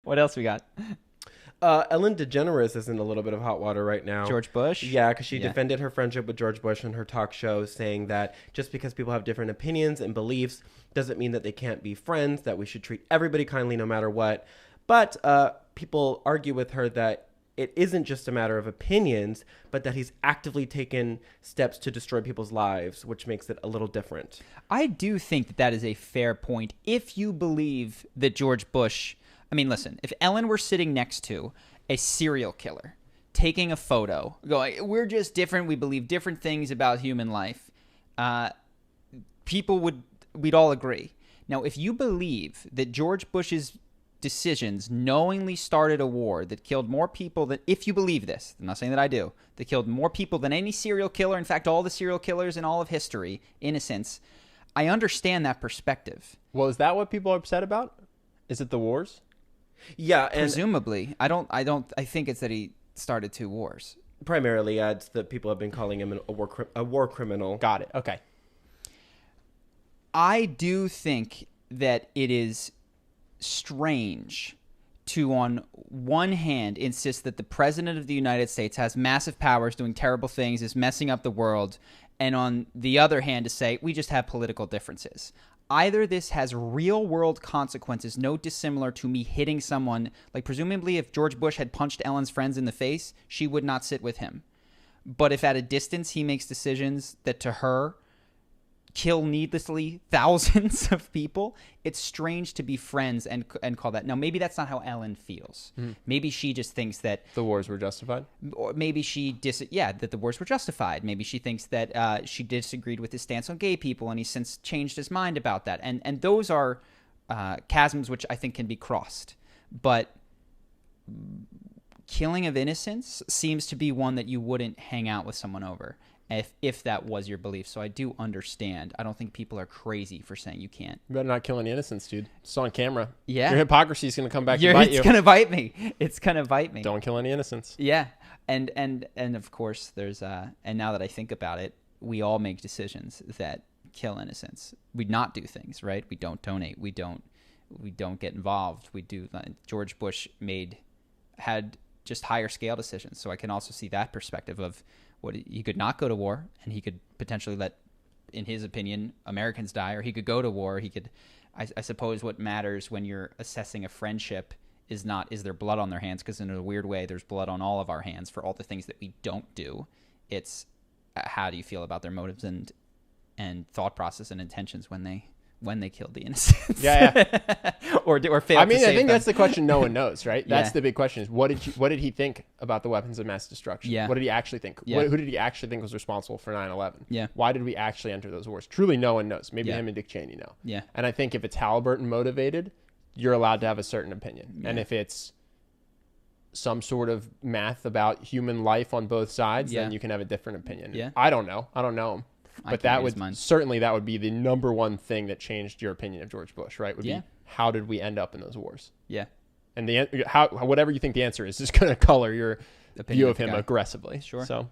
What else we got? Ellen DeGeneres is in a little bit of hot water right now. George Bush? Yeah, because she defended her friendship with George Bush on her talk show, saying that just because people have different opinions and beliefs doesn't mean that they can't be friends, that we should treat everybody kindly no matter what. But people argue with her that it isn't just a matter of opinions, but that he's actively taken steps to destroy people's lives, which makes it a little different. I do think that that is a fair point. If you believe that George Bush, I mean, listen, if Ellen were sitting next to a serial killer, taking a photo, going, we're just different, we believe different things about human life, we'd all agree. Now, if you believe that George Bush's decisions knowingly started a war that killed more people than, if you believe this, I'm not saying that I do, that killed more people than any serial killer, in fact, all the serial killers in all of history, innocents, I understand that perspective. Well, is that what people are upset about? Is it the wars? Yeah, and Presumably. I think it's that he started 2 wars. primarily, it's that people have been calling him a war criminal. Got it. Okay. I do think that it is strange to, on one hand, insist that the president of the United States has massive powers, doing terrible things, is messing up the world, and on the other hand to say we just have political differences. Either this has real-world consequences, no dissimilar to me hitting someone. Like, presumably, if George Bush had punched Ellen's friends in the face, she would not sit with him. But if at a distance he makes decisions that, to her, kill needlessly thousands of people, it's strange to be friends and call that. Now, maybe that's not how Ellen feels. Maybe she just thinks that The wars were justified? or maybe she that the wars were justified. Maybe she thinks that she disagreed with his stance on gay people, and he's since changed his mind about that. And those are chasms which I think can be crossed. But killing of innocents seems to be one that you wouldn't hang out with someone over if that was your belief. So I do understand. I don't think people are crazy for saying you can't. You better not kill any innocents, dude. It's on camera. Yeah. Your hypocrisy is going to come back and bite you. It's gonna bite me. It's gonna bite me. Don't kill any innocents. Yeah, and of course there's and now that I think about it, we all make decisions that kill innocents. We not do things, right? We don't donate. We don't get involved. We do. George Bush had just higher scale decisions. So I can also see that perspective of what he could not go to war, and he could potentially let, in his opinion, Americans die, or he could go to war. He could. I suppose what matters when you're assessing a friendship is there blood on their hands, because in a weird way there's blood on all of our hands for all the things that we don't do. It's how do you feel about their motives and thought process and intentions when they killed the innocents. Yeah. or failed. I mean, to save I think them. that's the question no one knows, right? That's Yeah. the big question: is what did he think about the weapons of mass destruction? Yeah. What did he actually think? Yeah. Who did he actually think was responsible for 9/11? Yeah. Why did we actually enter those wars? Truly, no one knows. Maybe Yeah. him and Dick Cheney know. Yeah. And I think if it's Halliburton motivated, you're allowed to have a certain opinion. Yeah. And if it's some sort of math about human life on both sides, Yeah. then you can have a different opinion. Yeah. I don't know him. I But can't that read would his mind. certainly that would be the number one thing that changed your opinion of George Bush, right? Would Yeah. be how did we end up in those wars? Yeah. And whatever you think the answer is going to color your Opinion view of of the him guy. aggressively. Sure. So